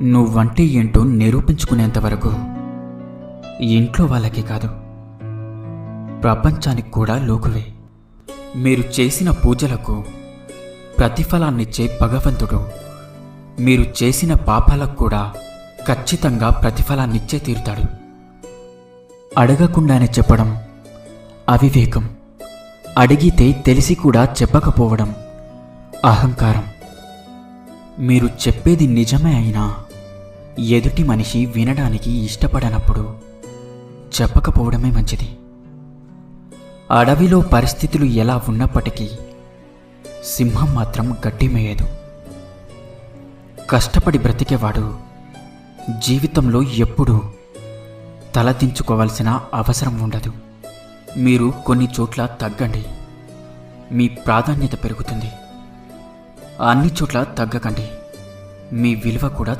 నువ్వంటే ఏంటో నిరూపించుకునేంతవరకు ఇంట్లో వాళ్ళకి కాదు, ప్రపంచానికి కూడా లోకువే. మీరు చేసిన పూజలకు ప్రతిఫలాన్నిచ్చే భగవంతుడు మీరు చేసిన పాపాలకు కూడా ఖచ్చితంగా ప్రతిఫలాన్నిచ్చే తీరుతాడు. అడగకుండానే చెప్పడం అవివేకం, అడిగితే తెలిసి కూడా చెప్పకపోవడం అహంకారం. మీరు చెప్పేది నిజమే అయినా ఎదుటి మనిషి వినడానికి ఇష్టపడనప్పుడు చెప్పకపోవడమే మంచిది. అడవిలో పరిస్థితులు ఎలా ఉన్నప్పటికీ సింహం మాత్రం గడ్డి మేయదు. కష్టపడి బ్రతికేవాడు జీవితంలో ఎప్పుడూ తలదించుకోవాల్సిన అవసరం ఉండదు. మీరు కొన్ని చోట్ల తగ్గండి, మీ ప్రాధాన్యత పెరుగుతుంది. అన్ని చోట్ల తగ్గకండి, మీ విలువ కూడా